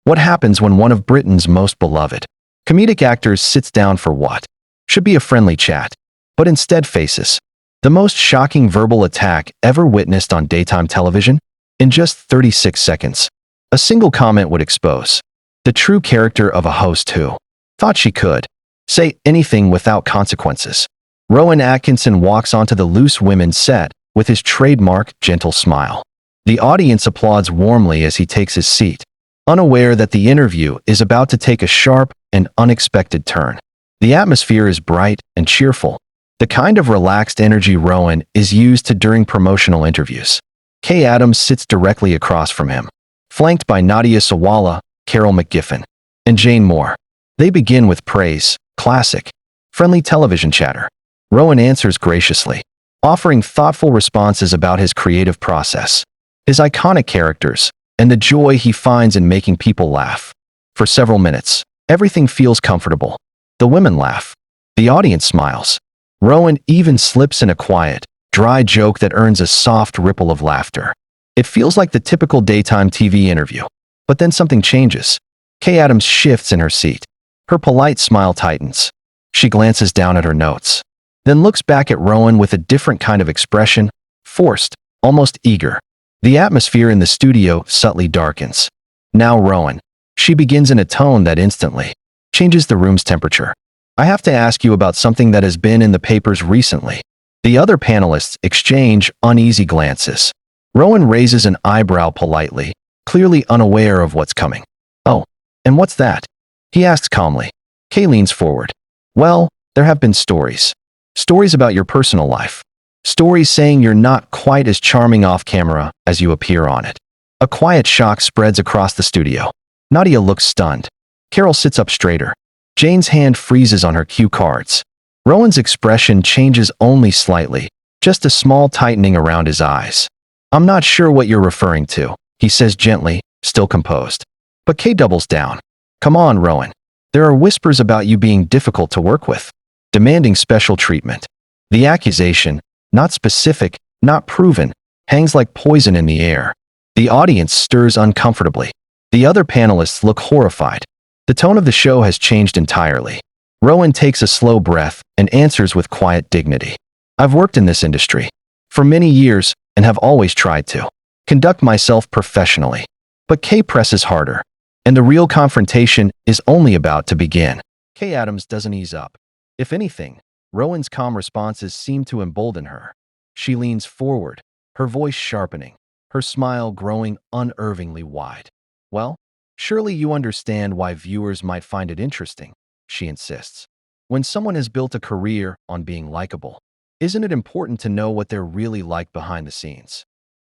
What happens when one of Britain's most beloved comedic actors sits down for what should be a friendly chat, but instead faces the most shocking verbal attack ever witnessed on daytime television? In just 36 seconds, a single comment would expose the true character of a host who thought she could say anything without consequences. Rowan Atkinson walks onto the Loose Women's set with his trademark gentle smile. The audience applauds warmly as he takes his seat, unaware that the interview is about to take a sharp and unexpected turn. The atmosphere is bright and cheerful, the kind of relaxed energy Rowan is used to during promotional interviews. Kaye Adams sits directly across from him, flanked by Nadia Sawalha, Carol McGiffin, and Jane Moore. They begin with praise, classic, friendly television chatter. Rowan answers graciously, offering thoughtful responses about his creative process, his iconic characters, and the joy he finds in making people laugh. For several minutes, everything feels comfortable. The women laugh. The audience smiles. Rowan even slips in a quiet, dry joke that earns a soft ripple of laughter. It feels like the typical daytime TV interview. But then something changes. Kaye Adams shifts in her seat. Her polite smile tightens. She glances down at her notes, then looks back at Rowan with a different kind of expression, forced, almost eager. The atmosphere in the studio subtly darkens. Now Rowan. She begins in a tone that instantly changes the room's temperature. I have to ask you about something that has been in the papers recently. The other panelists exchange uneasy glances. Rowan raises an eyebrow politely, clearly unaware of what's coming. Oh, and what's that? He asks calmly. Kaye leans forward. Well, there have been stories. Stories about your personal life. Stories saying you're not quite as charming off camera as you appear on it. A quiet shock spreads across the studio. Nadia looks stunned. Carol sits up straighter. Jane's hand freezes on her cue cards. Rowan's expression changes only slightly, just a small tightening around his eyes. I'm not sure what you're referring to, he says gently, still composed. But Kaye doubles down. Come on, Rowan. There are whispers about you being difficult to work with, demanding special treatment. The accusation, not specific, not proven, hangs like poison in the air. The audience stirs uncomfortably. The other panelists look horrified. The tone of the show has changed entirely. Rowan takes a slow breath and answers with quiet dignity. I've worked in this industry for many years and have always tried to conduct myself professionally. But Kaye presses harder, and the real confrontation is only about to begin. Kaye Adams doesn't ease up. If anything, Rowan's calm responses seem to embolden her. She leans forward, her voice sharpening, her smile growing unervingly wide. Well, surely you understand why viewers might find it interesting, she insists. When someone has built a career on being likable, isn't it important to know what they're really like behind the scenes?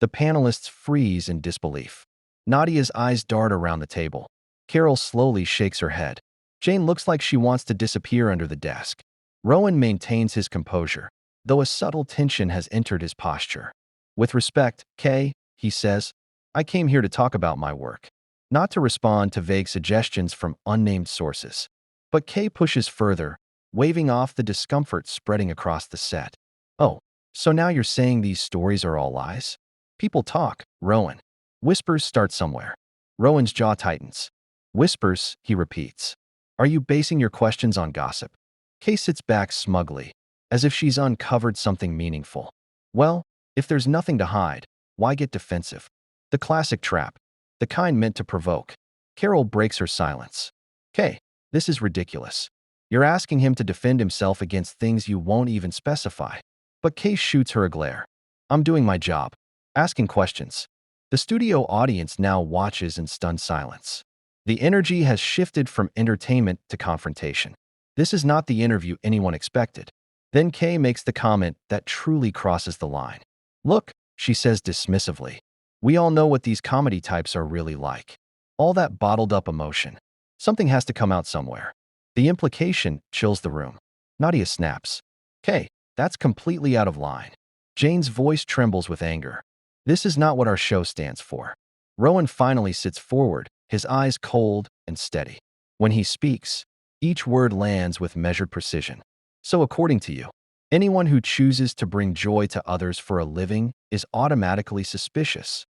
The panelists freeze in disbelief. Nadia's eyes dart around the table. Carol slowly shakes her head. Jane looks like she wants to disappear under the desk. Rowan maintains his composure, though a subtle tension has entered his posture. With respect, Kaye, he says, I came here to talk about my work, not to respond to vague suggestions from unnamed sources. But Kaye pushes further, waving off the discomfort spreading across the set. Oh, so now you're saying these stories are all lies? People talk, Rowan. Whispers start somewhere. Rowan's jaw tightens. Whispers, he repeats. Are you basing your questions on gossip? Kaye sits back smugly, as if she's uncovered something meaningful. Well, if there's nothing to hide, why get defensive? The classic trap, the kind meant to provoke. Carol breaks her silence. Kaye, this is ridiculous. You're asking him to defend himself against things you won't even specify. But Kaye shoots her a glare. I'm doing my job, asking questions. The studio audience now watches in stunned silence. The energy has shifted from entertainment to confrontation. This is not the interview anyone expected. Then Kaye makes the comment that truly crosses the line. Look, she says dismissively. We all know what these comedy types are really like. All that bottled up emotion. Something has to come out somewhere. The implication chills the room. Nadia snaps. Kaye, that's completely out of line. Jane's voice trembles with anger. This is not what our show stands for. Rowan finally sits forward, his eyes cold and steady. When he speaks, each word lands with measured precision. So according to you, anyone who chooses to bring joy to others for a living is automatically suspicious.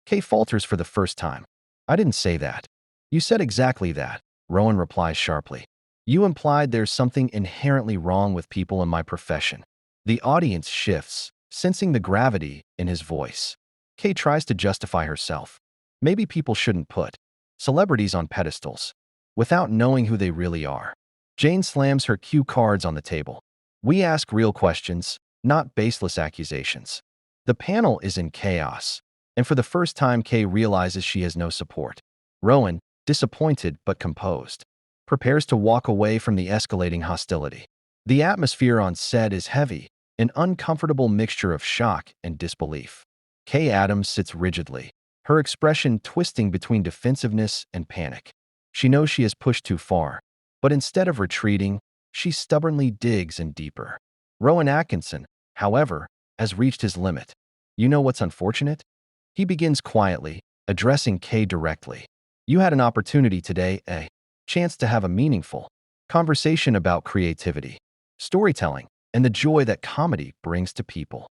Kaye falters for the first time. I didn't say that. You said exactly that, Rowan replies sharply. You implied there's something inherently wrong with people in my profession. The audience shifts, sensing the gravity in his voice. Kaye tries to justify herself. Maybe people shouldn't put celebrities on pedestals without knowing who they really are. Jane slams her cue cards on the table. We ask real questions, not baseless accusations. The panel is in chaos, and for the first time Kaye realizes she has no support. Rowan, disappointed but composed, prepares to walk away from the escalating hostility. The atmosphere on set is heavy, an uncomfortable mixture of shock and disbelief. Kaye Adams sits rigidly, her expression twisting between defensiveness and panic. She knows she has pushed too far, but instead of retreating, she stubbornly digs in deeper. Rowan Atkinson, however, has reached his limit. You know what's unfortunate? He begins quietly, addressing Kaye directly. You had an opportunity today, a chance to have a meaningful conversation about creativity, storytelling, and the joy that comedy brings to people.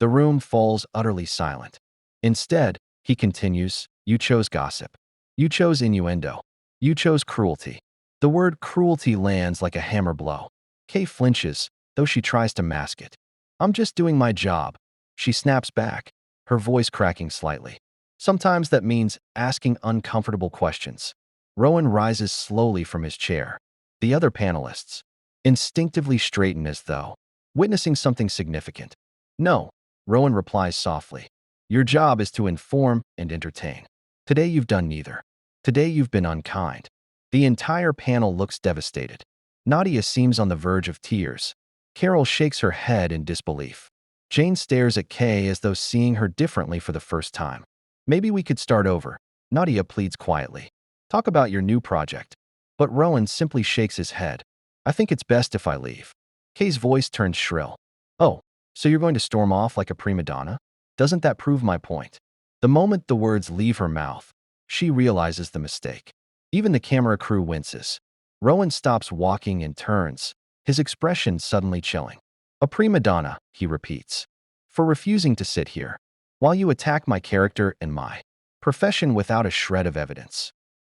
The room falls utterly silent. Instead, he continues, you chose gossip. You chose innuendo. You chose cruelty. The word cruelty lands like a hammer blow. Kaye flinches, though she tries to mask it. I'm just doing my job. She snaps back, her voice cracking slightly. Sometimes that means asking uncomfortable questions. Rowan rises slowly from his chair. The other panelists instinctively straighten as though witnessing something significant. No, Rowan replies softly. Your job is to inform and entertain. Today you've done neither. Today you've been unkind. The entire panel looks devastated. Nadia seems on the verge of tears. Carol shakes her head in disbelief. Jane stares at Kaye as though seeing her differently for the first time. Maybe we could start over, Nadia pleads quietly. Talk about your new project. But Rowan simply shakes his head. I think it's best if I leave. Kaye's voice turns shrill. Oh, so you're going to storm off like a prima donna? Doesn't that prove my point? The moment the words leave her mouth, she realizes the mistake. Even the camera crew winces. Rowan stops walking and turns, his expression suddenly chilling. A prima donna, he repeats. For refusing to sit here, while you attack my character and my profession without a shred of evidence.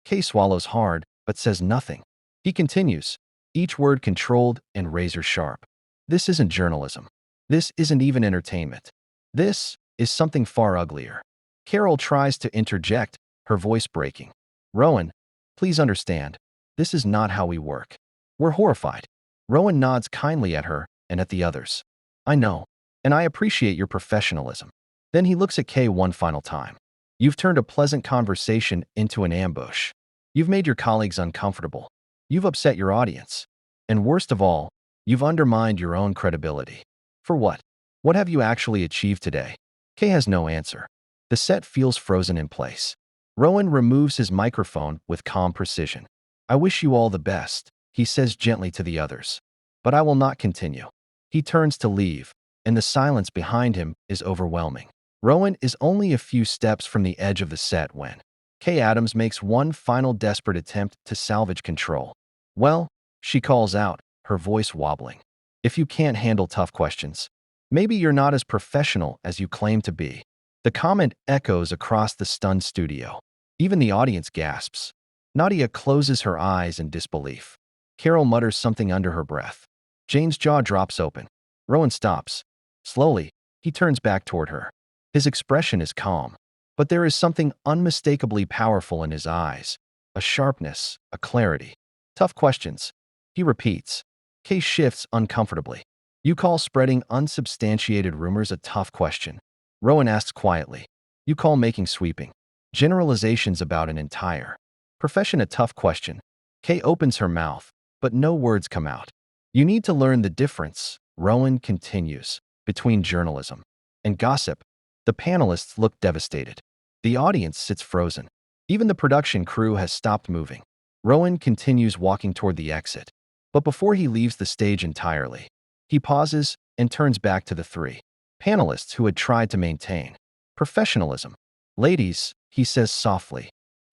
Kaye swallows hard, but says nothing. He continues, each word controlled and razor sharp. This isn't journalism. This isn't even entertainment. This is something far uglier. Carol tries to interject, her voice breaking. Rowan, please understand, this is not how we work. We're horrified. Rowan nods kindly at her and at the others. I know, and I appreciate your professionalism. Then he looks at Kaye one final time. You've turned a pleasant conversation into an ambush. You've made your colleagues uncomfortable. You've upset your audience. And worst of all, you've undermined your own credibility. For what? What have you actually achieved today? Kaye has no answer. The set feels frozen in place. Rowan removes his microphone with calm precision. I wish you all the best, he says gently to the others. But I will not continue. He turns to leave, and the silence behind him is overwhelming. Rowan is only a few steps from the edge of the set when Kaye Adams makes one final desperate attempt to salvage control. Well, she calls out, her voice wobbling. If you can't handle tough questions, maybe you're not as professional as you claim to be. The comment echoes across the stunned studio. Even the audience gasps. Nadia closes her eyes in disbelief. Carol mutters something under her breath. Jane's jaw drops open. Rowan stops. Slowly, he turns back toward her. His expression is calm, but there is something unmistakably powerful in his eyes. A sharpness, a clarity. Tough questions, he repeats. Kaye shifts uncomfortably. You call spreading unsubstantiated rumors a tough question? Rowan asks quietly. You call making sweeping generalizations about an entire profession a tough question? Kaye opens her mouth, but no words come out. You need to learn the difference, Rowan continues, between journalism and gossip. The panelists look devastated. The audience sits frozen. Even the production crew has stopped moving. Rowan continues walking toward the exit. But before he leaves the stage entirely, he pauses and turns back to the three panelists who had tried to maintain professionalism. Ladies, he says softly,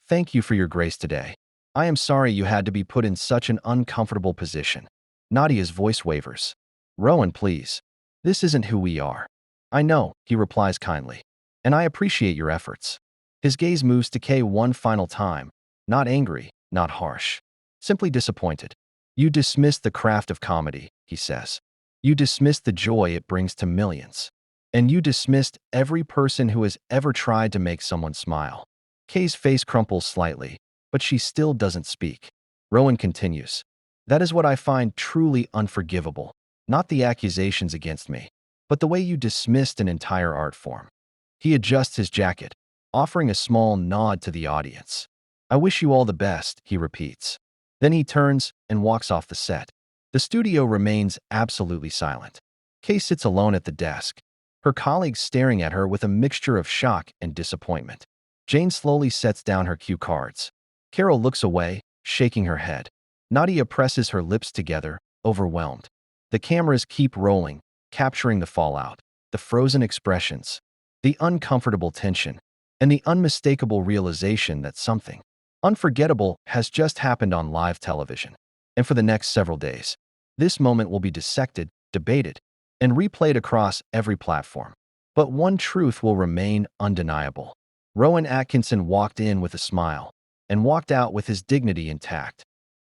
thank you for your grace today. I am sorry you had to be put in such an uncomfortable position. Nadia's voice wavers. Rowan, please. This isn't who we are. I know, he replies kindly. And I appreciate your efforts. His gaze moves to Kaye one final time, Not angry, not harsh. Simply disappointed. You dismissed the craft of comedy, he says. You dismissed the joy it brings to millions. And you dismissed every person who has ever tried to make someone smile. Kaye's face crumples slightly, but she still doesn't speak. Rowan continues. That is what I find truly unforgivable. Not the accusations against me, but the way you dismissed an entire art form. He adjusts his jacket, offering a small nod to the audience. I wish you all the best, he repeats. Then he turns and walks off the set. The studio remains absolutely silent. Kaye sits alone at the desk, her colleagues staring at her with a mixture of shock and disappointment. Jane slowly sets down her cue cards. Carol looks away, shaking her head. Nadia presses her lips together, overwhelmed. The cameras keep rolling, capturing the fallout, the frozen expressions, the uncomfortable tension, and the unmistakable realization that something unforgettable has just happened on live television. And for the next several days, this moment will be dissected, debated, and replayed across every platform. But one truth will remain undeniable. Rowan Atkinson walked in with a smile and walked out with his dignity intact.